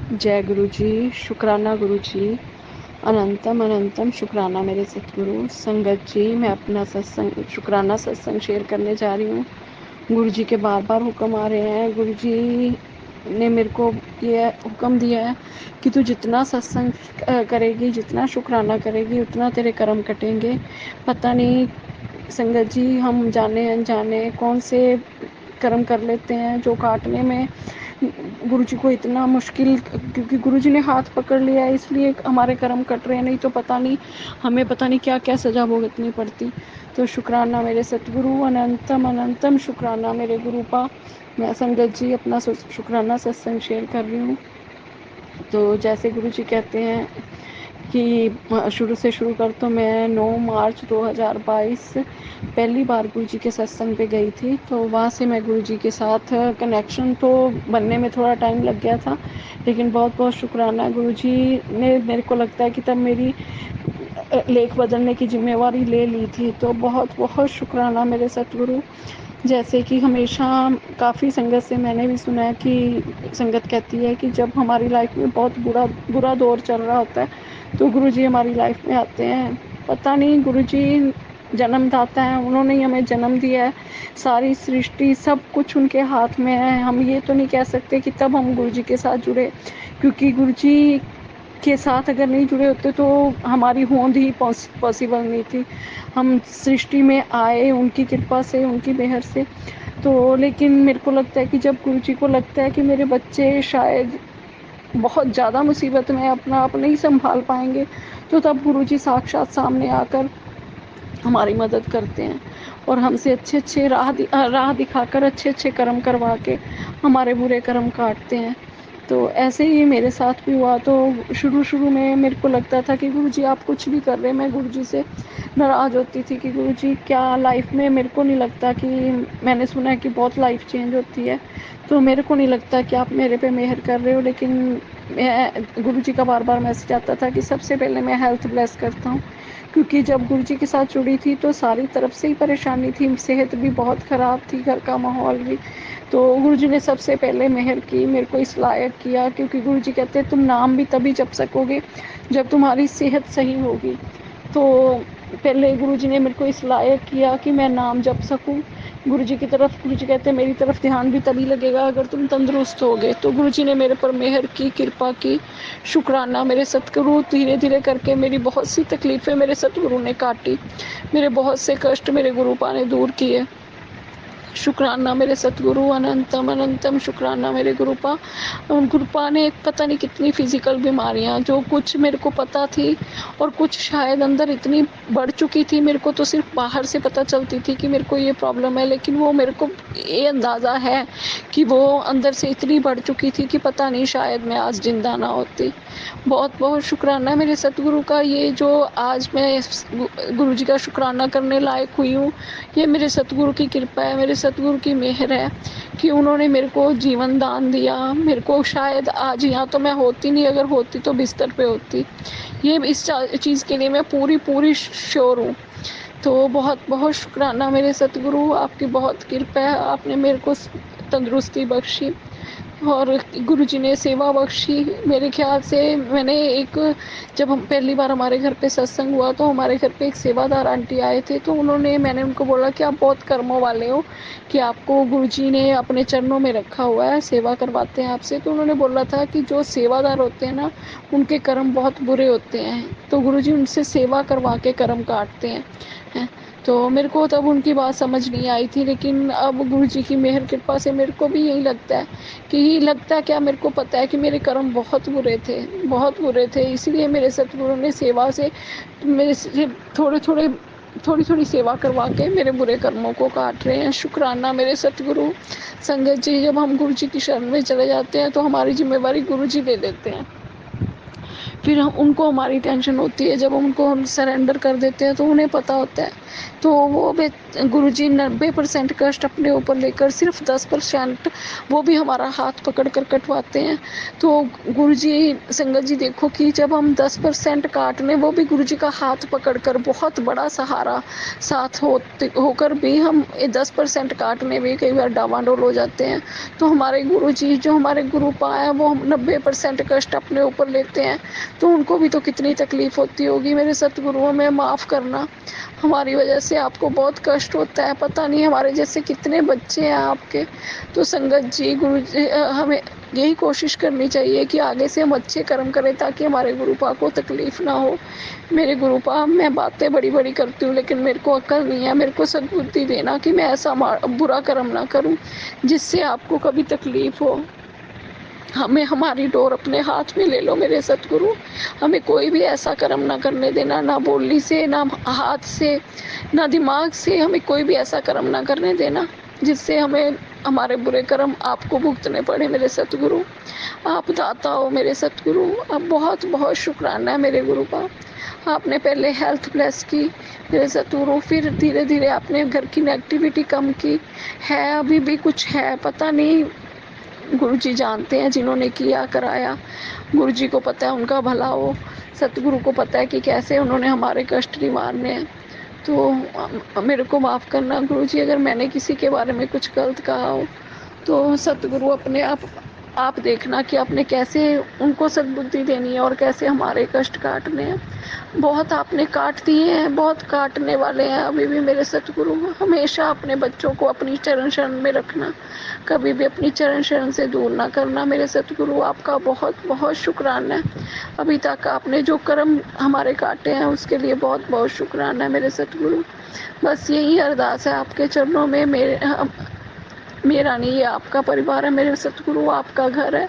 जय गुरु जी। शुक्राना गुरु जी। अनंतम अनंतम शुक्राना मेरे सतगुरु। संगत जी, मैं अपना सत्संग शुक्राना सत्संग शेयर करने जा रही हूँ। गुरु जी के बार बार हुक्म आ रहे हैं। गुरु जी ने मेरे को ये हुक्म दिया है कि तू जितना सत्संग करेगी, जितना शुक्राना करेगी, उतना तेरे कर्म कटेंगे। पता नहीं संगत जी, हम जाने अनजाने कौन से कर्म कर लेते हैं जो काटने में गुरु जी को इतना मुश्किल, क्योंकि गुरु जी ने हाथ पकड़ लिया है इसलिए हमारे कर्म कट रहे हैं, नहीं तो पता नहीं हमें पता नहीं क्या क्या सजा भुगतनी पड़ती। तो शुक्राना मेरे सतगुरु, अनंतम अनंतम शुक्राना मेरे गुरु का। मैं संगत जी अपना शुक्राना सत्संग शेयर कर रही हूँ। तो जैसे गुरु जी कहते हैं कि शुरू से शुरू कर, तो मैं 9 मार्च 2022 पहली बार गुरु जी के सत्संग पे गई थी। तो वहाँ से मैं गुरु जी के साथ कनेक्शन तो बनने में थोड़ा टाइम लग गया था, लेकिन बहुत बहुत शुक्राना गुरु जी ने, मेरे को लगता है कि तब मेरी लेख बदलने की जिम्मेवारी ले ली थी। तो बहुत बहुत शुक्राना मेरे सतगुरु। जैसे कि हमेशा काफ़ी संगत से मैंने भी सुना है कि संगत कहती है कि जब हमारी लाइफ में बहुत बुरा बुरा दौर चल रहा होता है तो गुरुजी हमारी लाइफ में आते हैं। पता नहीं, गुरुजी जन्मदाता है, उन्होंने ही हमें जन्म दिया है। सारी सृष्टि सब कुछ उनके हाथ में है। हम ये तो नहीं कह सकते कि तब हम गुरुजी के साथ जुड़े, क्योंकि गुरुजी के साथ अगर नहीं जुड़े होते तो हमारी होंद ही पॉसिबल नहीं थी। हम सृष्टि में आए उनकी कृपा से, उनकी मेहर से। तो लेकिन मेरे को लगता है कि जब गुरु जी को लगता है कि मेरे बच्चे शायद बहुत ज़्यादा मुसीबत में अपना आप नहीं संभाल पाएंगे, तो तब गुरु जी साक्षात सामने आकर हमारी मदद करते हैं और हमसे अच्छे अच्छे राह दिखाकर अच्छे अच्छे कर्म करवा के हमारे बुरे कर्म काटते हैं। तो ऐसे ही मेरे साथ भी हुआ। तो शुरू में मेरे को लगता था कि गुरुजी आप कुछ भी कर रहे हैं। मैं गुरुजी से नाराज़ होती थी कि गुरुजी क्या लाइफ में, मेरे को नहीं लगता कि, मैंने सुना है कि बहुत लाइफ चेंज होती है, तो मेरे को नहीं लगता कि आप मेरे पे मेहर कर रहे हो। लेकिन मैं गुरुजी का बार बार मैसेज आता था कि सबसे पहले मैं हेल्थ ब्लेस करता हूँ, क्योंकि जब गुरुजी के साथ जुड़ी थी तो सारी तरफ से ही परेशानी थी, सेहत भी बहुत ख़राब थी, घर का माहौल भी। तो गुरुजी ने सबसे पहले मेहर की, मेरे को इस लायक किया, क्योंकि गुरुजी कहते हैं तुम नाम भी तभी जप सकोगे जब तुम्हारी सेहत सही होगी। तो पहले गुरुजी ने मेरे को इस लायक किया कि मैं नाम जप सकूं। गुरुजी की तरफ, गुरुजी कहते हैं मेरी तरफ ध्यान भी तभी लगेगा अगर तुम तंदुरुस्त होगे। तो गुरुजी ने मेरे पर मेहर की, कृपा की। शुक्राना मेरे सतगुरु। धीरे धीरे करके मेरी बहुत सी तकलीफ़ें मेरे सतगुरु ने काटी, मेरे बहुत से कष्ट मेरे गुरुपा ने दूर किए। शुक्राना मेरे सतगुरु, अनंतम अनंतम शुक्राना मेरे गुरुपा। गुरुपा ने पता नहीं कितनी फिजिकल बीमारियां, जो कुछ मेरे को पता थी और कुछ शायद अंदर इतनी बढ़ चुकी थी, मेरे को तो सिर्फ बाहर से पता चलती थी कि मेरे को ये प्रॉब्लम है, लेकिन वो मेरे को ये अंदाज़ा है कि वो अंदर से इतनी बढ़ चुकी थी कि पता नहीं शायद मैं आज जिंदा ना होती। बहुत बहुत शुक्राना मेरे सतगुरु का। ये जो आज मैं गुरु जी का शुक्राना करने लायक हुई हूँ, ये मेरे सतगुरु की कृपा है, मेरे सतगुरु की मेहर है कि उन्होंने मेरे को जीवन दान दिया। मेरे को शायद आज यहाँ तो मैं होती नहीं, अगर होती तो बिस्तर पे होती। ये इस चीज़ के लिए मैं पूरी पूरी श्योर हूँ। तो बहुत बहुत शुक्राना मेरे सतगुरु, आपकी बहुत कृपा है। आपने मेरे को तंदुरुस्ती बख्शी और गुरुजी ने सेवा बख्शी। मेरे ख्याल से मैंने एक, जब हम पहली बार हमारे घर पे सत्संग हुआ तो हमारे घर पे एक सेवादार आंटी आए थे, तो मैंने उनको बोला कि आप बहुत कर्मों वाले हो कि आपको गुरुजी ने अपने चरणों में रखा हुआ है, सेवा करवाते हैं आपसे। तो उन्होंने बोला था कि जो सेवादार होते हैं ना, उनके कर्म बहुत बुरे होते हैं, तो गुरुजी उनसे सेवा करवा के कर्म काटते हैं। तो मेरे को तब उनकी बात समझ नहीं आई थी, लेकिन अब गुरुजी की मेहर कृपा से मेरे को भी यही लगता है कि, लगता है क्या, मेरे को पता है कि मेरे कर्म बहुत बुरे थे, बहुत बुरे थे। इसलिए मेरे सतगुरु ने सेवा से मेरे से थोड़ी थोड़ी सेवा करवा के मेरे बुरे कर्मों को काट रहे हैं। शुक्राना मेरे सतगुरु। संगत जी, जब हम गुरु जी की शरण में चले जाते हैं तो हमारी जिम्मेवारी गुरु जी ले लेते हैं। फिर हम उनको हमारी टेंशन होती है, जब उनको हम सरेंडर कर देते हैं तो उन्हें पता होता है। तो वो गुरुजी 90% कष्ट अपने ऊपर लेकर सिर्फ 10% वो भी हमारा हाथ पकड़ कर कटवाते हैं। तो गुरुजी संगत जी देखो कि जब हम 10% काटने, वो भी गुरुजी का हाथ पकड़ कर, बहुत बड़ा सहारा साथ होकर भी हम 10% काटने में कई बार डावाडोल हो जाते हैं। तो हमारे गुरुजी जो हमारे गुरु पाए वो 90% कष्ट अपने ऊपर लेते हैं, तो उनको भी तो कितनी तकलीफ होती होगी। मेरे सतगुरुओं में माफ़ करना, हमारी वजह से आपको बहुत कष्ट होता है। पता नहीं हमारे जैसे कितने बच्चे हैं आपके। तो संगत जी, गुरु जी, हमें यही कोशिश करनी चाहिए कि आगे से हम अच्छे कर्म करें ताकि हमारे गुरुपा को तकलीफ ना हो। मेरे गुरुपा, मैं बातें बड़ी बड़ी करती हूँ लेकिन मेरे को अक्ल नहीं है। मेरे को सद्बुद्धि देना कि मैं ऐसा बुरा कर्म ना करूँ जिससे आपको कभी तकलीफ हो। हमें हमारी डोर अपने हाथ में ले लो मेरे सतगुरु। हमें कोई भी ऐसा कर्म ना करने देना, ना बोली से, ना हाथ से, ना दिमाग से। हमें कोई भी ऐसा कर्म ना करने देना जिससे हमें हमारे बुरे कर्म आपको भुगतने पड़े मेरे सतगुरु। आप दाता हो मेरे सतगुरु। अब बहुत बहुत शुक्राना है मेरे गुरु का। आपने पहले हेल्थ ब्लेस की मेरे सतगुरु, फिर धीरे धीरे आपने घर की नेगेटिविटी कम की है। अभी भी कुछ है, पता नहीं, गुरुजी जानते हैं जिन्होंने किया कराया। गुरुजी को पता है उनका भला हो। सतगुरु को पता है कि कैसे उन्होंने हमारे कष्ट निवारने हैं। तो मेरे को माफ़ करना गुरुजी अगर मैंने किसी के बारे में कुछ गलत कहा हो। तो सतगुरु अपने आप देखना कि आपने कैसे उनको सद्बुद्धि देनी है और कैसे हमारे कष्ट काटने हैं। बहुत आपने काट दिए हैं, बहुत काटने वाले हैं अभी भी मेरे सतगुरु। हमेशा अपने बच्चों को अपनी चरण शरण में रखना, कभी भी अपनी चरण शरण से दूर ना करना मेरे सतगुरु। आपका बहुत बहुत शुक्राना है। अभी तक आपने जो कर्म हमारे काटे हैं उसके लिए बहुत बहुत शुक्राना है मेरे सतगुरु। बस यही अरदास है आपके चरणों में। मेरा नहीं, ये आपका परिवार है मेरे सतगुरु, आपका घर है।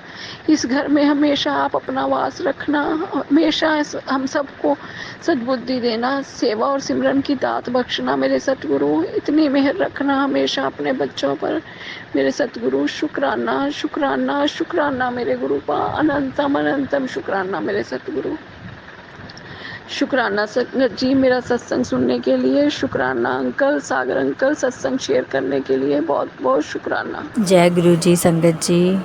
इस घर में हमेशा आप अपना वास रखना, हमेशा हम सबको सद्बुद्धि देना, सेवा और सिमरन की दात बख्शना मेरे सतगुरु। इतनी मेहर रखना हमेशा अपने बच्चों पर मेरे सतगुरु। शुक्राना शुक्राना शुक्राना मेरे गुरु का, अनंतम अनंतम शुक्राना मेरे सतगुरु। शुक्राना संगत जी मेरा सत्संग सुनने के लिए। शुक्राना अंकल, सागर अंकल, सत्संग शेयर करने के लिए बहुत बहुत शुक्राना। जय गुरु जी। संगत जी,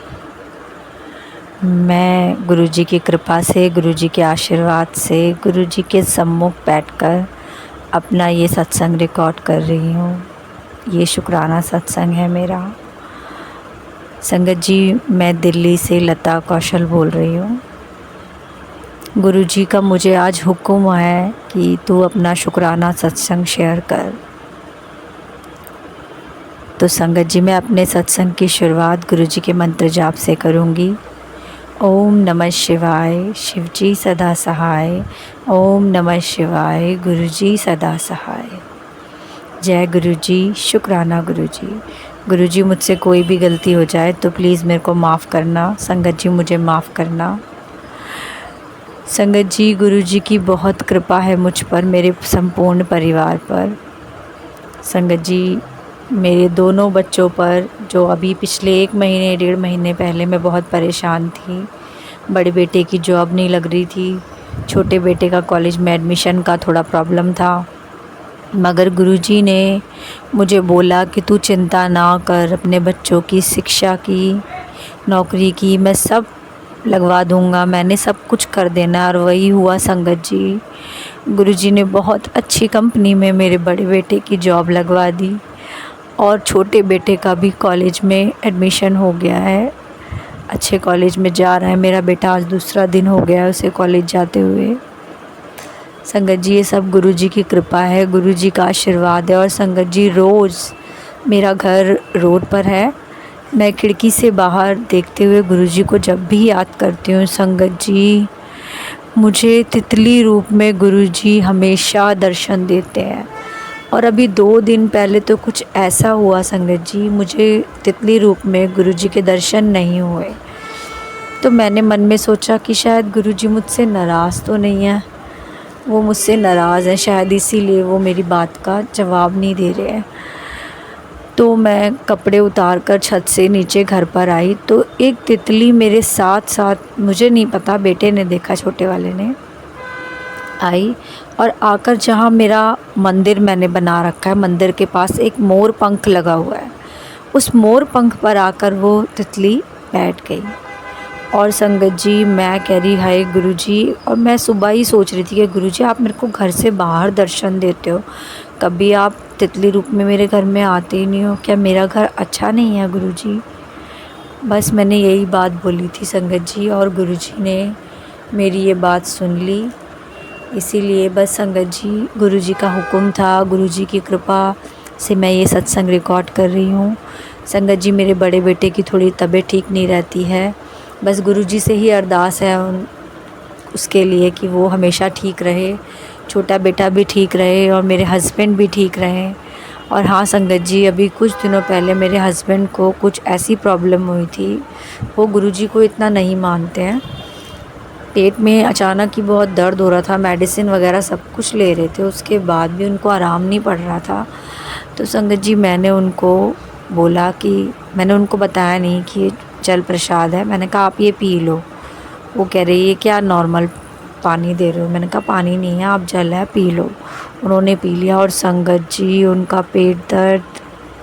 मैं गुरु जी की कृपा से, गुरु जी के आशीर्वाद से, गुरु जी के सम्मुख बैठकर अपना ये सत्संग रिकॉर्ड कर रही हूँ। ये शुक्राना सत्संग है मेरा। संगत जी, मैं दिल्ली से लता कौशल बोल रही हूँ। गुरु जी का मुझे आज हुक्म है कि तू अपना शुक्राना सत्संग शेयर कर। तो संगत जी, मैं अपने सत्संग की शुरुआत गुरु जी के मंत्र जाप से करूँगी। ओम नमः शिवाय, शिव जी सदा सहाय। ओम नमः शिवाय, गुरु जी सदा सहाय। जय गुरु जी। शुक्राना गुरु जी। गुरु जी, मुझसे कोई भी गलती हो जाए तो प्लीज़ मेरे को माफ़ करना। संगत जी, मुझे माफ़ करना। संगत जी, गुरु जी की बहुत कृपा है मुझ पर, मेरे संपूर्ण परिवार पर। संगत जी, मेरे दोनों बच्चों पर, जो अभी पिछले 1 महीने 1.5 महीने पहले मैं बहुत परेशान थी। बड़े बेटे की जॉब नहीं लग रही थी, छोटे बेटे का कॉलेज में एडमिशन का थोड़ा प्रॉब्लम था। मगर गुरुजी ने मुझे बोला कि तू चिंता ना कर, अपने बच्चों की शिक्षा की, नौकरी की मैं सब लगवा दूंगा, मैंने सब कुछ कर देना। और वही हुआ संगत जी। गुरुजी ने बहुत अच्छी कंपनी में मेरे बड़े बेटे की जॉब लगवा दी और छोटे बेटे का भी कॉलेज में एडमिशन हो गया है। अच्छे कॉलेज में जा रहा है मेरा बेटा। आज दूसरा दिन हो गया है उसे कॉलेज जाते हुए। संगत जी, ये सब गुरुजी की कृपा है, गुरुजी का आशीर्वाद है। और संगत जी, रोज़ मेरा घर रोड पर है, मैं खिड़की से बाहर देखते हुए गुरुजी को जब भी याद करती हूँ संगत जी, मुझे तितली रूप में गुरुजी हमेशा दर्शन देते हैं। और अभी 2 दिन पहले तो कुछ ऐसा हुआ संगत जी, मुझे तितली रूप में गुरुजी के दर्शन नहीं हुए। तो मैंने मन में सोचा कि शायद गुरुजी मुझसे नाराज़ तो नहीं है, वो मुझसे नाराज़ है शायद, इसीलिए वो मेरी बात का जवाब नहीं दे रहे हैं। तो मैं कपड़े उतार कर छत से नीचे घर पर आई तो एक तितली मेरे साथ साथ, मुझे नहीं पता, बेटे ने देखा, छोटे वाले ने, आई और आकर जहाँ मेरा मंदिर मैंने बना रखा है, मंदिर के पास एक मोर पंख लगा हुआ है, उस मोर पंख पर आकर वो तितली बैठ गई। और संगत जी मैं कह रही हाय गुरुजी, और मैं सुबह ही सोच रही थी कि गुरुजी आप मेरे को घर से बाहर दर्शन देते हो, कभी आप तितली रूप में मेरे घर में आते ही नहीं हो, क्या मेरा घर अच्छा नहीं है गुरुजी? बस मैंने यही बात बोली थी संगत जी, और गुरुजी ने मेरी ये बात सुन ली। इसीलिए बस संगत जी, गुरुजी का हुक्म था, गुरुजी की कृपा से मैं ये सत्संग रिकॉर्ड कर रही हूँ। संगत जी मेरे बड़े बेटे की थोड़ी तबीयत ठीक नहीं रहती है, बस गुरुजी से ही अरदास है उसके लिए कि वो हमेशा ठीक रहे, छोटा बेटा भी ठीक रहे और मेरे हस्बैंड भी ठीक रहें। और हाँ संगत जी, अभी कुछ दिनों पहले मेरे हस्बैंड को कुछ ऐसी प्रॉब्लम हुई थी, वो गुरुजी को इतना नहीं मानते हैं, पेट में अचानक ही बहुत दर्द हो रहा था, मेडिसिन वगैरह सब कुछ ले रहे थे, उसके बाद भी उनको आराम नहीं पड़ रहा था। तो संगत जी मैंने उनको बोला कि, मैंने उनको बताया नहीं कि ये जल प्रसाद है, मैंने कहा आप ये पी लो। वो कह रही है क्या नॉर्मल पानी दे रहे हो? मैंने कहा पानी नहीं है, आप जल है पी लो। उन्होंने पी लिया और संगत जी उनका पेट दर्द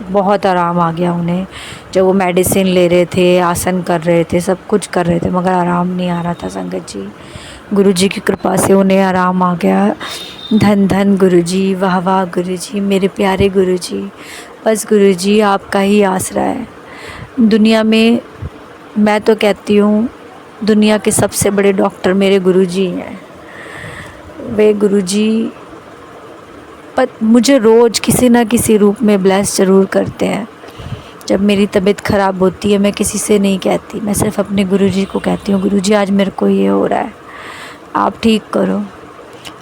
बहुत आराम आ गया उन्हें। जब वो मेडिसिन ले रहे थे, आसन कर रहे थे, सब कुछ कर रहे थे, मगर आराम नहीं आ रहा था संगत जी। गुरुजी की कृपा से उन्हें आराम आ गया। धन धन गुरुजी, वाह वाह गुरुजी, मेरे प्यारे गुरुजी। बस गुरुजी आपका ही आसरा है दुनिया में। मैं तो कहती हूँ दुनिया के सबसे बड़े डॉक्टर मेरे गुरुजी हैं। वे गुरुजी मुझे रोज़ किसी ना किसी रूप में ब्लेस ज़रूर करते हैं। जब मेरी तबीयत ख़राब होती है मैं किसी से नहीं कहती, मैं सिर्फ़ अपने गुरुजी को कहती हूँ गुरुजी आज मेरे को ये हो रहा है, आप ठीक करो।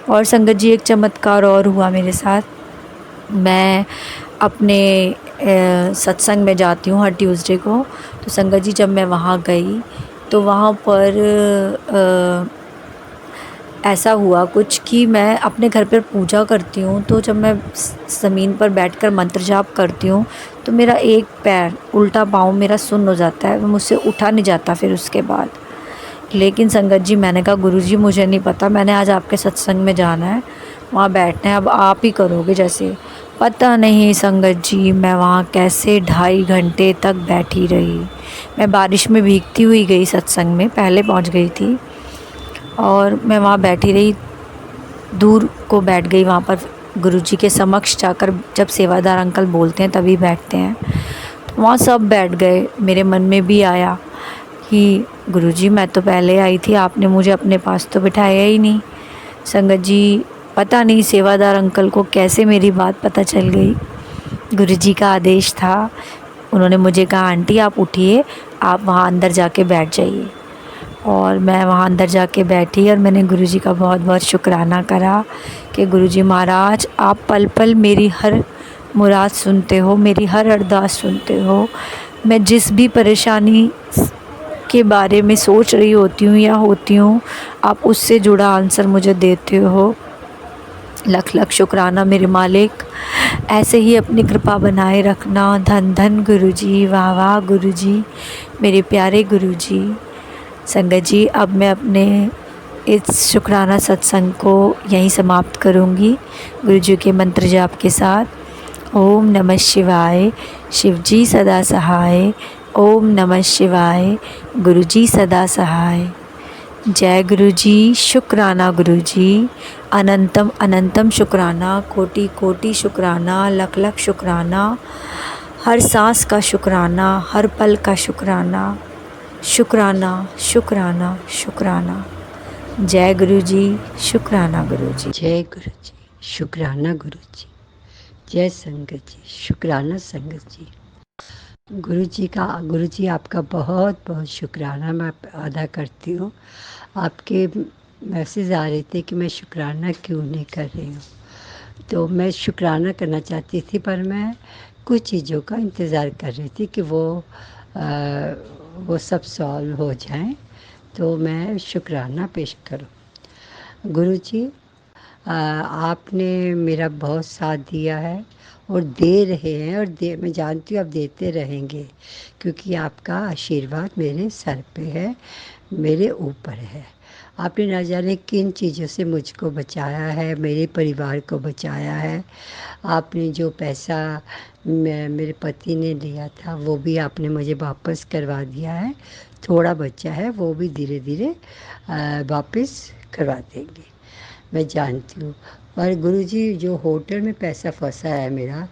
और संगत जी एक चमत्कार और हुआ मेरे साथ। मैं अपने सत्संग में जाती हूँ हर ट्यूसडे को, तो संगत जी जब मैं वहाँ गई तो वहाँ पर ऐसा हुआ कुछ कि मैं अपने घर पर पूजा करती हूँ, तो जब मैं ज़मीन पर बैठकर मंत्र जाप करती हूँ तो मेरा एक पैर, उल्टा पाँव मेरा सुन्न हो जाता है, मुझसे उठा नहीं जाता फिर उसके बाद। लेकिन संगत जी मैंने कहा गुरुजी मुझे नहीं पता, मैंने आज आपके सत्संग में जाना है, वहाँ बैठना है, अब आप ही करोगे जैसे। पता नहीं संगत जी मैं वहाँ कैसे 2.5 घंटे तक बैठी रही। मैं बारिश में भीगती हुई गई सत्संग में, पहले पहुँच गई थी, और मैं वहाँ बैठी रही, दूर को बैठ गई वहाँ पर गुरुजी के समक्ष जाकर। जब सेवादार अंकल बोलते हैं तभी बैठते हैं, तो वहाँ सब बैठ गए। मेरे मन में भी आया कि गुरुजी मैं तो पहले आई थी, आपने मुझे अपने पास तो बिठाया ही नहीं। संगत जी पता नहीं सेवादार अंकल को कैसे मेरी बात पता चल गई, गुरुजी का आदेश था। उन्होंने मुझे कहा आंटी आप उठिए, आप वहाँ अंदर जाके बैठ जाइए। और मैं वहाँ अंदर जाके बैठी और मैंने गुरुजी का बहुत बहुत शुक्राना करा कि गुरुजी महाराज आप पल पल मेरी हर मुराद सुनते हो, मेरी हर अरदास सुनते हो। मैं जिस भी परेशानी के बारे में सोच रही होती हूँ या होती हूँ, आप उससे जुड़ा आंसर मुझे देते हो। लख लख शुक्राना मेरे मालिक, ऐसे ही अपनी कृपा बनाए रखना। धन धन गुरुजी, वाह वाह गुरुजी, मेरे प्यारे गुरुजी। संगत जी अब मैं अपने इस शुक्राना सत्संग को यहीं समाप्त करूँगी गुरुजी के मंत्र जाप के साथ। ओम नमः शिवाय, शिवजी सदा सहाय। ओम नमः शिवाय, गुरुजी सदा सहाय। जय गुरुजी, शुक्राना गुरुजी, अनंतम अनंतम शुक्राना, कोटि कोटि शुक्राना, लख लख शुक्राना, हर सांस का शुक्राना, हर पल का शुक्राना, शुक्राना शुक्राना शुक्राना। जय गुरुजी, शुक्राना गुरुजी। जय गुरुजी, शुक्राना गुरुजी। जय संगत जी, शुक्राना संगत जी। गुरुजी आपका बहुत बहुत शुक्राना मैं अदा करती हूँ। आपके मैसेज आ रहे थे कि मैं शुक्राना क्यों नहीं कर रही हूँ, तो मैं शुक्राना करना चाहती थी, पर मैं कुछ चीज़ों का इंतज़ार कर रही थी कि वो सब सॉल्व हो जाएं, तो मैं शुक्राना पेश करूँ। गुरुजी आपने मेरा बहुत साथ दिया है और दे रहे हैं, और मैं जानती हूँ आप देते रहेंगे, क्योंकि आपका आशीर्वाद मेरे सर पे है, मेरे ऊपर है। आपने ना जाने किन चीज़ों से मुझको बचाया है, मेरे परिवार को बचाया है। आपने जो पैसा मेरे पति ने लिया था वो भी आपने मुझे वापस करवा दिया है। थोड़ा बचा है वो भी धीरे धीरे वापस करवा देंगे, मैं जानती हूँ। पर गुरुजी, जो होटल में पैसा फंसा है मेरा,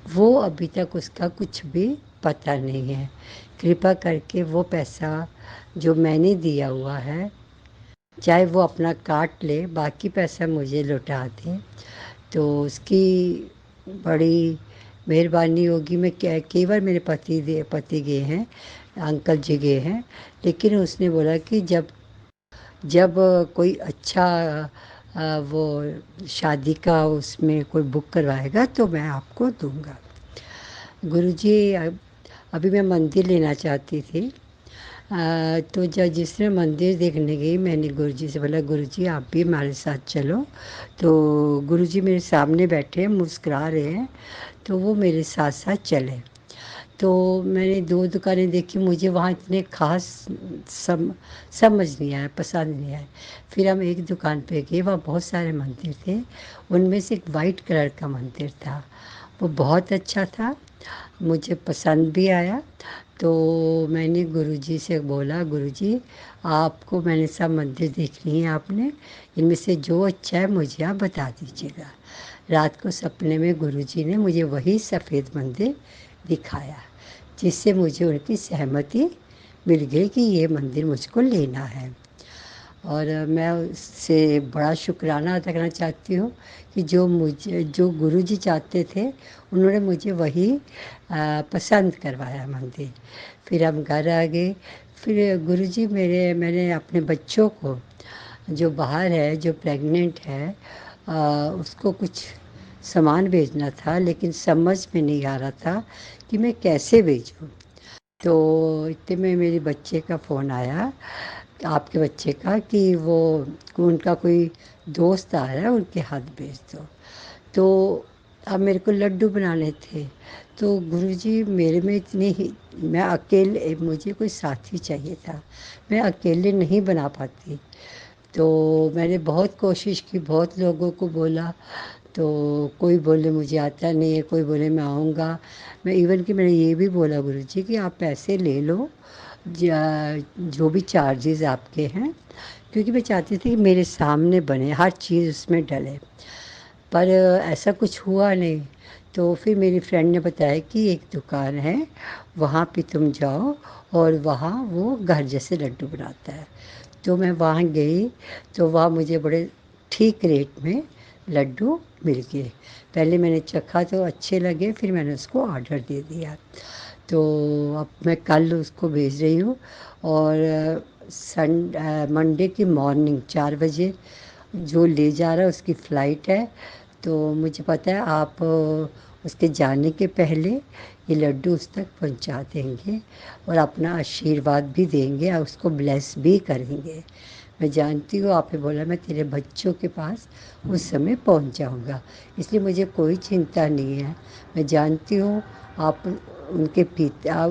वो अभी तक उसका कुछ भी पता नहीं है। कृपा करके वो पैसा जो मैंने दिया हुआ है, चाहे वो अपना काट ले, बाकी पैसा मुझे लौटा दे, तो उसकी बड़ी मेहरबानी होगी। मैं कई बार मेरे पति गए हैं, अंकल जी गए हैं, लेकिन उसने बोला कि जब जब कोई अच्छा वो शादी का उसमें कोई बुक करवाएगा तो मैं आपको दूंगा। गुरुजी, अभी मैं मंदिर लेना चाहती थी। तो जब जिसने मंदिर देखने गई, मैंने गुरुजी से बोला, गुरुजी आप भी हमारे साथ चलो। तो गुरुजी मेरे सामने बैठे हैं, मुस्कुरा रहे हैं, तो वो मेरे साथ साथ चले। तो मैंने 2 दुकानें देखी, मुझे वहाँ इतने ख़ास समझ नहीं आया, पसंद नहीं आया। फिर हम एक दुकान पे गए, वहाँ बहुत सारे मंदिर थे, उनमें से एक वाइट कलर का मंदिर था, वो बहुत अच्छा था, मुझे पसंद भी आया। तो मैंने गुरुजी से बोला, गुरुजी आपको मैंने सब मंदिर देखनी है, आपने इनमें से जो अच्छा है मुझे आप बता दीजिएगा। रात को सपने में गुरुजी ने मुझे वही सफ़ेद मंदिर दिखाया, जिससे मुझे उनकी सहमति मिल गई कि ये मंदिर मुझको लेना है। और मैं उससे बड़ा शुक्राना अदा करना चाहती हूँ कि जो गुरुजी चाहते थे, उन्होंने मुझे वही पसंद करवाया मंदिर। फिर हम घर आ गए। फिर गुरुजी मैंने अपने बच्चों को, जो बाहर है, जो प्रेग्नेंट है, उसको कुछ सामान भेजना था, लेकिन समझ में नहीं आ रहा था कि मैं कैसे भेजूं। तो इतने में मेरे बच्चे का फ़ोन आया, आपके बच्चे का, कि वो उनका कोई दोस्त आ रहा है, उनके हाथ भेज दो। तो अब मेरे को लड्डू बनाने थे, तो गुरुजी मेरे में इतनी ही, मैं अकेले, मुझे कोई साथी चाहिए था, मैं अकेले नहीं बना पाती। तो मैंने बहुत कोशिश की, बहुत लोगों को बोला, तो कोई बोले मुझे आता नहीं है, कोई बोले मैं आऊँगा। मैं इवन कि मैंने ये भी बोला गुरुजी कि आप पैसे ले लो, जो भी चार्जेस आपके हैं, क्योंकि मैं चाहती थी कि मेरे सामने बने, हर चीज़ उसमें डले। पर ऐसा कुछ हुआ नहीं। तो फिर मेरी फ्रेंड ने बताया कि एक दुकान है, वहाँ पे तुम जाओ, और वहाँ वो घर जैसे लड्डू बनाता है। तो मैं वहाँ गई, तो वहाँ मुझे बड़े ठीक रेट में लड्डू मिल गए। पहले मैंने चखा तो अच्छे लगे, फिर मैंने उसको ऑर्डर दे दिया। तो अब मैं कल उसको भेज रही हूँ, और मंडे की मॉर्निंग 4 बजे जो ले जा रहा है उसकी फ़्लाइट है। तो मुझे पता है आप उसके जाने के पहले ये लड्डू उस तक पहुंचा देंगे, और अपना आशीर्वाद भी देंगे, और उसको ब्लेस भी करेंगे। मैं जानती हूँ, आपने बोला मैं तेरे बच्चों के पास उस समय पहुंच जाऊंगा, इसलिए मुझे कोई चिंता नहीं है। मैं जानती हूँ आप उनके पिता,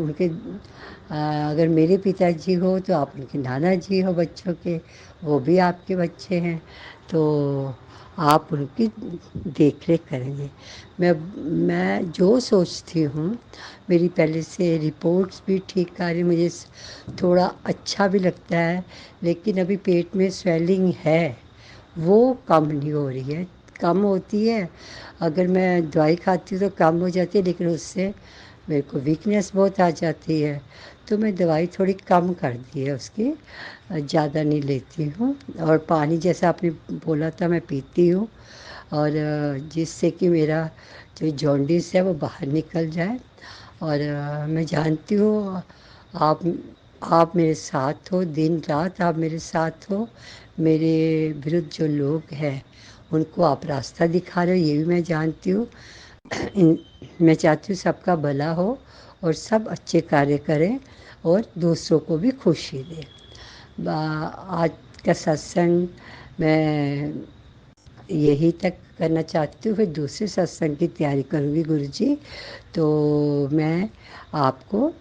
अगर मेरे पिताजी हो तो आप उनके नाना जी हो बच्चों के, वो भी आपके बच्चे हैं, तो आप उनकी देख रेख करेंगे। मैं जो सोचती हूँ, मेरी पहले से रिपोर्ट्स भी ठीक आ रही, मुझे थोड़ा अच्छा भी लगता है, लेकिन अभी पेट में स्वेलिंग है, वो कम नहीं हो रही है। कम होती है, अगर मैं दवाई खाती हूँ तो कम हो जाती है, लेकिन उससे मेरे को वीकनेस बहुत आ जाती है। तो मैं दवाई थोड़ी कम कर दी है उसकी, ज़्यादा नहीं लेती हूँ। और पानी जैसा आपने बोला था मैं पीती हूँ, और जिससे कि मेरा जो जॉन्डिस है वो बाहर निकल जाए। और मैं जानती हूँ आप आप मेरे साथ हो, दिन रात आप मेरे साथ हो। मेरे विरुद्ध जो लोग हैं उनको आप रास्ता दिखा रहे हो, ये भी मैं जानती हूँ। मैं चाहती हूँ सबका भला हो, और सब अच्छे कार्य करें, और दूसरों को भी खुशी दें। आज का सत्संग मैं यही तक करना चाहती हूँ, फिर दूसरे सत्संग की तैयारी करूँगी गुरुजी। तो मैं आपको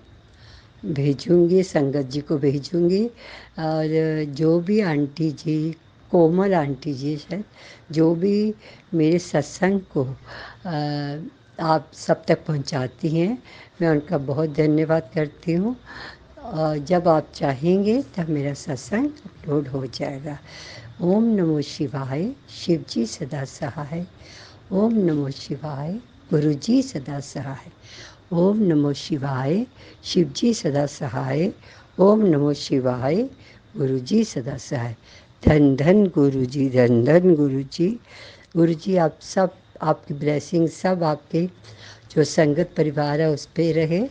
भेजूँगी, संगत जी को भेजूँगी। और जो भी आंटी जी, कोमल आंटी जी शायद, जो भी मेरे सत्संग को आप सब तक पहुंचाती हैं, मैं उनका बहुत धन्यवाद करती हूँ। और जब आप चाहेंगे तब मेरा सत्संग अपलोड हो जाएगा। ओम नमो शिवाय, शिव जी सदा सहाय। ओम नमो शिवाय, गुरु जी सदा सहाय। ओम नमो शिवाय, शिव जी सदा सहाय। ओम नमो शिवाय, गुरु जी सदा सहाय। धन धन गुरु जी, धन धन गुरु जी। गुरु जी आप सब, आपकी ब्लेसिंग सब आपके जो संगत परिवार है उस पे रहे,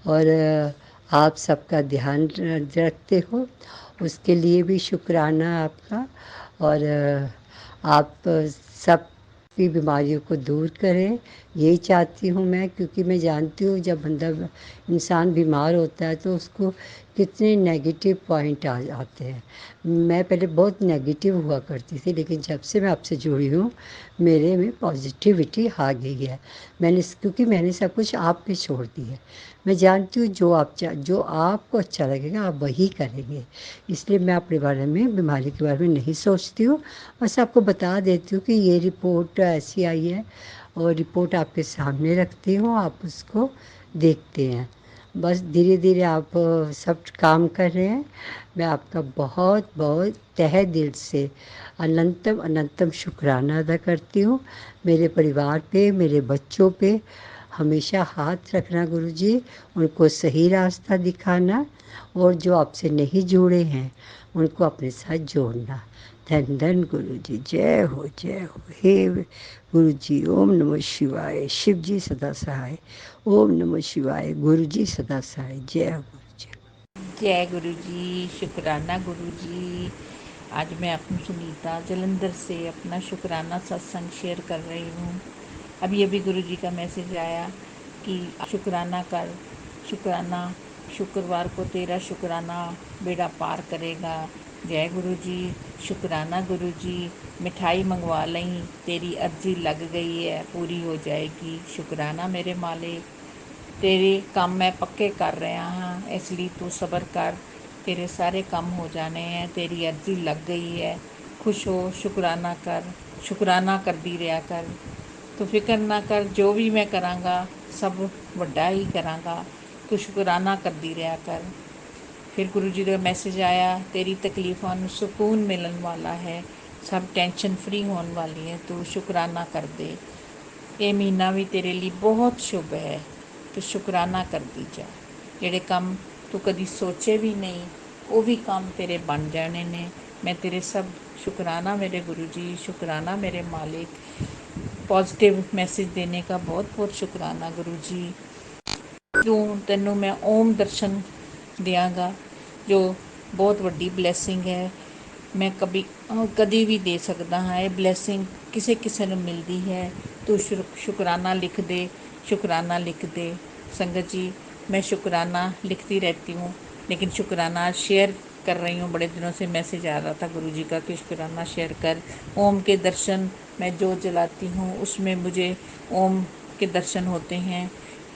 और आप सबका ध्यान रखते हो, उसके लिए भी शुक्राना आपका। और आप सब की बीमारियों को दूर करें, यही चाहती हूँ मैं, क्योंकि मैं जानती हूँ जब बंदा, इंसान बीमार होता है तो उसको कितने नेगेटिव पॉइंट आ जाते हैं। मैं पहले बहुत नेगेटिव हुआ करती थी, लेकिन जब से मैं आपसे जुड़ी हूँ मेरे में पॉजिटिविटी आ गई है। क्योंकि मैंने सब कुछ आप पे छोड़ दी है। मैं जानती हूँ जो आपको अच्छा लगेगा आप वही करेंगे। इसलिए मैं अपने बारे में, बीमारी के बारे में नहीं सोचती हूँ, बस आपको बता देती हूँ कि ये रिपोर्ट ऐसी आई है, और रिपोर्ट आपके सामने रखती हूँ, आप उसको देखते हैं। बस धीरे धीरे आप सब काम कर रहे हैं। मैं आपका बहुत बहुत तहे दिल से अनंतम अनंतम शुक्राना अदा करती हूँ। मेरे परिवार पे, मेरे बच्चों पे हमेशा हाथ रखना गुरुजी, उनको सही रास्ता दिखाना, और जो आपसे नहीं जुड़े हैं उनको अपने साथ जोड़ना। धन धन गुरु जी, जय हो जय हो। हे गुरु जी, ओम नमः शिवाय, शिव जी सदा सहाय। ओम नमः शिवाय, गुरु जी सदा सहाय। जय हो गुरु जी। जय गुरु जी, शुक्राना गुरु जी। आज मैं अपनी सुनीता जलंधर से अपना शुक्राना सत्संग शेयर कर रही हूँ। अभी अभी गुरु जी का मैसेज आया कि शुक्राना कर, शुक्राना, शुक्रवार को तेरा शुक्राना बेड़ा पार करेगा। जय गुरु जी, शुक्राना गुरु जी। मिठाई मंगवा लई, तेरी अर्जी लग गई है, पूरी हो जाएगी। शुक्राना मेरे मालिक, तेरे काम मैं पक्के कर रहा हाँ, इसलिए तू सब्र कर, तेरे सारे काम हो जाने हैं, तेरी अर्जी लग गई है। खुश हो, शुक्राना कर, शुक्राना करदी रहा कर, तू फिक्र ना कर, जो भी मैं करांगा सब वड्डा ही करांगा, तू शुक्राना करदी रहा कर। फिर गुरु जी का मैसेज आया, तेरी तकलीफ़ों में सुकून मिलन वाला है, सब टेंशन फ्री होने वाली है, तू शुक्राना कर दे। ये महीना भी तेरे लिए बहुत शुभ है, तो शुक्राना करदी जा। ਜਿਹੜੇ ਕੰਮ ਤੂੰ ਕਦੀ ਸੋਚੇ ਵੀ नहीं, वो भी काम तेरे बन जाने ने। मैं तेरे सब शुक्राना मेरे गुरु जी, शुक्राना मेरे मालिक। पॉजिटिव मैसेज देने का बहुत बहुत शुक्राना गुरु जी। ਤੈਨੂੰ मैं ओम दर्शन ਦਿਆਂਗਾ, जो बहुत वड्डी ब्लैसिंग है। मैं कभी भी दे सकदा हाँ, ये ब्लैसिंग किसे किसे ਨੂੰ मिलती है। तू शुक्राना लिख दे, शुक्राना लिख दे। संगत जी, मैं शुक्राना लिखती रहती हूँ, लेकिन शुक्राना शेयर कर रही हूँ। बड़े दिनों से मैसेज आ रहा था गुरु जी का कि शुक्राना शेयर कर। ओम के दर्शन मैं जो जलाती हूँ उसमें मुझे ओम के दर्शन होते हैं।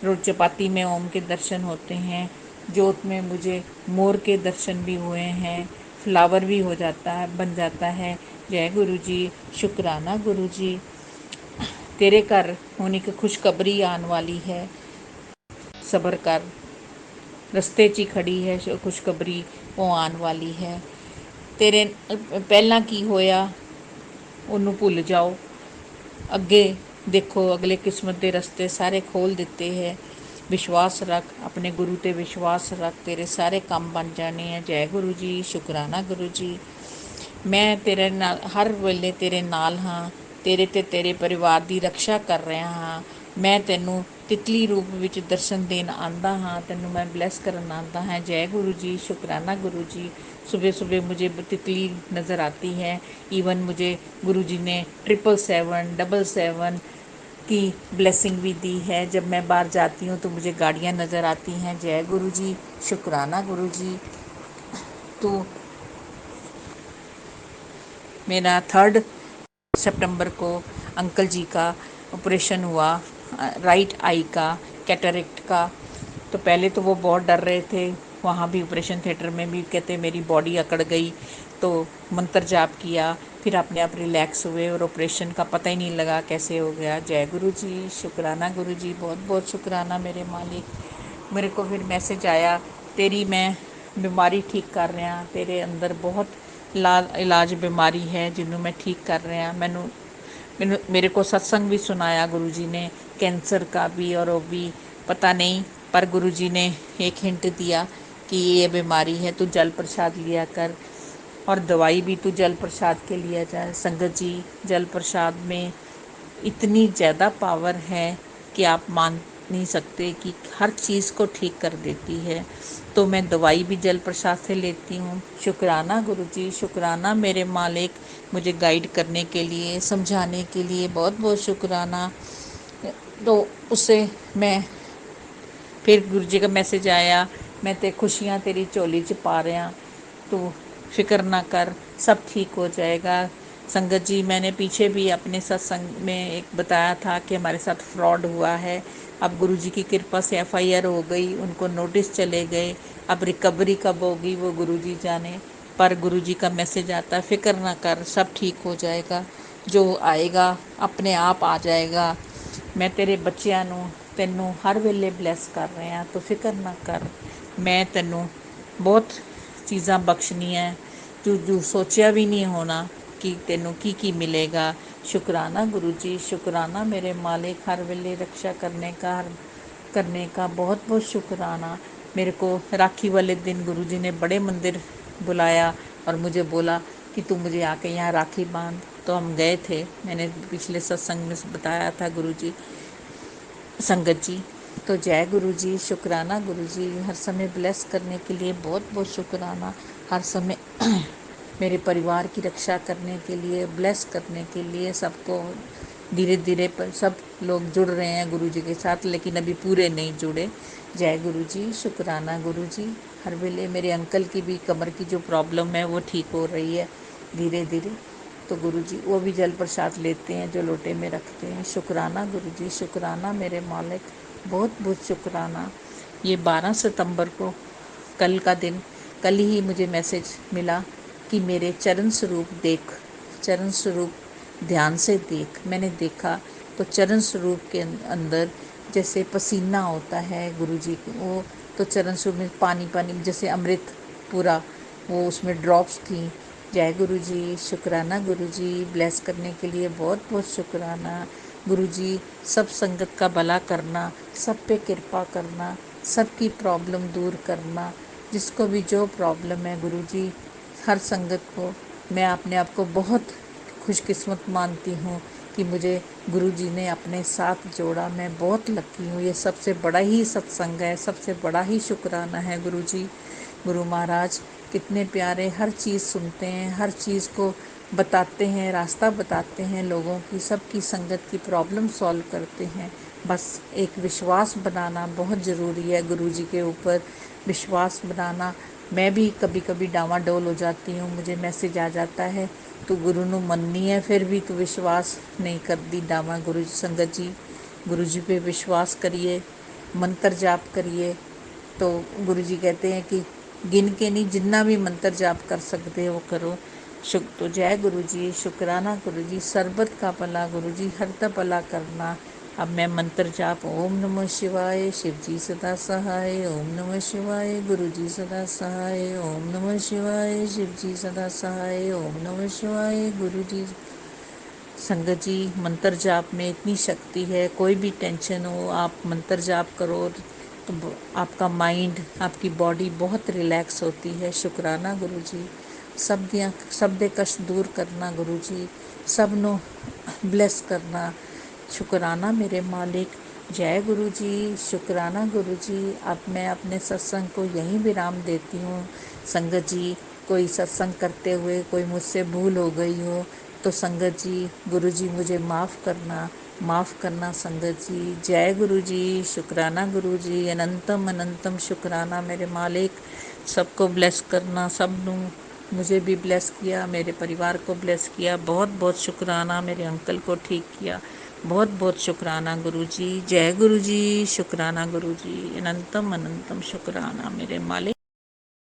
रोज चपाती में ओम के दर्शन होते हैं। जोत में मुझे मोर के दर्शन भी हुए हैं। फ्लावर भी हो जाता है, बन जाता है। जय गुरु जी, शुक्राना गुरु जी। तेरे घर होने की खुशखबरी आने वाली है, सब्र कर। रस्ते 'ਚ ਹੀ खड़ी है खुशखबरी, वो आने वाली है। तेरे पहला की होया ਉਹਨੂੰ ਭੁੱਲ जाओ, ਅੱਗੇ देखो, अगले किस्मत के रस्ते सारे खोल दिते है। विश्वास रख, अपने गुरु ते विश्वास रख, तेरे सारे काम बन जाने हैं। जय गुरु जी, शुक्राना गुरु जी। मैं तेरे नाल हर वेले तेरे नाल हाँ, तेरे ते तेरे परिवार की रक्षा कर रहा हाँ। मैं तेनू तितली रूप विच दर्शन देन आंदा हाँ, तेनू मैं ब्लैस करन आंदा हाँ। जय गुरु जी, शुक्राना गुरु जी। सुबह सुबह मुझे तितली नज़र आती है। इवन मुझे गुरु जी ने 777 777 की ब्लेसिंग भी दी है। जब मैं बाहर जाती हूँ तो मुझे गाड़ियाँ नज़र आती हैं। जय गुरु जी, शुक्राना गुरु जी। तो मेरा 3rd सितंबर को अंकल जी का ऑपरेशन हुआ, राइट आई का, कैटरेक्ट का। तो पहले तो वो बहुत डर रहे थे, वहाँ भी ऑपरेशन थिएटर में भी कहते मेरी बॉडी अकड़ गई। तो मंत्र जाप किया, फिर अपने आप रिलैक्स हुए और ऑपरेशन का पता ही नहीं लगा कैसे हो गया। जय गुरु जी, शुक्राना गुरु जी, बहुत बहुत शुक्राना मेरे मालिक। मेरे को फिर मैसेज आया, तेरी मैं बीमारी ठीक कर रहा, तेरे अंदर बहुत इलाज बीमारी है जिन्हों मैं ठीक कर रहा। मेरे को सत्संग भी सुनाया गुरुजी ने, कैंसर का भी, और वो भी पता नहीं, पर गुरुजी ने एक हिंट दिया कि ये बीमारी है, तू जल प्रसाद लिया कर और दवाई भी तू जल प्रसाद के लिया जाए। संगत जी, जल प्रसाद में इतनी ज़्यादा पावर है कि आप मान नहीं सकते कि हर चीज़ को ठीक कर देती है। तो मैं दवाई भी जल प्रसाद से लेती हूँ। शुक्राना गुरुजी, शुक्राना मेरे मालिक, मुझे गाइड करने के लिए, समझाने के लिए बहुत बहुत शुक्राना। तो उससे मैं फिर गुरुजी का मैसेज आया, मैं ते खुशियाँ तेरी झोली च पा रहा, तो फिक्र ना कर, सब ठीक हो जाएगा। संगत जी, मैंने पीछे भी अपने सत्संग में एक बताया था कि हमारे साथ फ्रॉड हुआ है। अब गुरुजी की कृपा से एफआईआर हो गई, उनको नोटिस चले गए। अब रिकवरी कब होगी वो गुरुजी जाने, पर गुरुजी का मैसेज आता है, फिक्र ना कर, सब ठीक हो जाएगा, जो आएगा अपने आप आ जाएगा। मैं तेरे ਬੱਚਿਆਂ ਨੂੰ ਤੈਨੂੰ ਹਰ ਵੇਲੇ ਬਲੈਸ ਕਰ ਰਿਹਾ, ਤੂੰ ਫਿਕਰ ਨਾ ਕਰ। ਮੈਂ ਤੈਨੂੰ ਬਹੁਤ ਚੀਜ਼ਾਂ ਬਖਸ਼ਣੀਆਂ ਜੋ ਸੋਚਿਆ ਵੀ नहीं होना कि ਤੈਨੂੰ ਕੀ मिलेगा। शुक्राना गुरु जी, शुक्राना मेरे मालिक, हर वेले रक्षा करने का बहुत बहुत शुक्राना। मेरे को राखी वाले दिन गुरु जी ने बड़े मंदिर बुलाया और मुझे बोला कि तू मुझे आके यहाँ राखी बांध। तो हम गए थे, मैंने पिछले सत्संग में बताया था गुरु जी, संगत जी। तो जय गुरु जी, शुक्राना गुरु जी, हर समय ब्लेस करने के लिए बहुत बहुत शुक्राना। हर समय मेरे परिवार की रक्षा करने के लिए, ब्लेस करने के लिए, सबको धीरे धीरे पर सब लोग जुड़ रहे हैं गुरु जी के साथ, लेकिन अभी पूरे नहीं जुड़े। जय गुरु जी, शुक्राना गुरु जी। हर वेले मेरे अंकल की भी कमर की जो प्रॉब्लम है वो ठीक हो रही है धीरे धीरे। तो गुरु जी वो भी जल प्रसाद लेते हैं जो लोटे में रखते हैं। शुक्राना गुरु जी, शुक्राना मेरे मालिक, बहुत बहुत शुक्राना। ये 12 सितंबर को कल का दिन, कल ही मुझे मैसेज मिला कि मेरे चरण स्वरूप देख, चरण स्वरूप ध्यान से देख। मैंने देखा तो चरण स्वरूप के अंदर जैसे पसीना होता है गुरु जी को, वो तो चरण स्वरूप में पानी पानी जैसे अमृत पूरा वो उसमें ड्रॉप्स थी। जय गुरु जी, शुक्राना गुरु जी, ब्लेस करने के लिए बहुत बहुत शुक्राना। गुरु जी, सब संगत का भला करना, सब पे कृपा करना, सबकी प्रॉब्लम दूर करना, जिसको भी जो प्रॉब्लम है गुरु जी, हर संगत को मैं अपने आप को बहुत खुशकिस्मत मानती हूँ कि मुझे गुरु जी ने अपने साथ जोड़ा। मैं बहुत लकी हूँ, ये सबसे बड़ा ही सत्संग है, सबसे बड़ा ही शुक्राना है गुरु जी। गुरु महाराज कितने प्यारे, हर चीज़ सुनते हैं, हर चीज़ को बताते हैं, रास्ता बताते हैं लोगों की, सबकी संगत की प्रॉब्लम सॉल्व करते हैं। बस एक विश्वास बनाना बहुत ज़रूरी है, गुरु जी के ऊपर विश्वास बनाना। मैं भी कभी कभी डावाडोल हो जाती हूँ, मुझे मैसेज आ जाता है तू गुरु नू मननी है फिर भी तू विश्वास नहीं करती डावा। गुरु संगत जी, गुरु जी पे विश्वास करिए, मंत्र जाप करिए। तो गुरु जी कहते हैं कि गिन के नहीं, जितना भी मंत्र जाप कर सकते हो करो। तो जय गुरु जी, शुक्राना गुरु जी, सरबत का भला गुरु जी, हर दा भला करना। अब मैं मंत्र जाप, ओम नमः शिवाय, शिव जी सदा सहाय, ओम नमः शिवाय, गुरु जी सदा सहाय, ओम नमः शिवाय, शिव जी सदा सहाय, ओम नमः शिवाय, गुरु जी। संगत जी, मंत्र जाप में इतनी शक्ति है, कोई भी टेंशन हो आप मंत्र जाप करो तो आपका माइंड, आपकी बॉडी बहुत रिलैक्स होती है। शुक्राना गुरु जी, सब दे कष्ट दूर करना गुरु जी, सब नो ब्लेस करना। शुक्राना मेरे मालिक। जय गुरु जी, शुक्राना गुरु जी। अब मैं अपने सत्संग को यहीं विराम देती हूँ। संगत जी, कोई सत्संग करते हुए कोई मुझसे भूल हो गई हो तो संगत जी, गुरु जी मुझे माफ़ करना संगत जी। जय गुरु जी, शुक्राना गुरु जी, अनंतम अनंतम शुक्राना मेरे मालिक। सबको ब्लेस करना, सब नू मुझे भी ब्लेस किया, मेरे परिवार को ब्लेस किया। बहुत बहुत शुक्राना, मेरे अंकल को ठीक किया। बहुत बहुत शुक्राना गुरुजी। जय गुरुजी। शुक्राना गुरुजी। अनंतम अनंतम शुक्राना मेरे मालिक।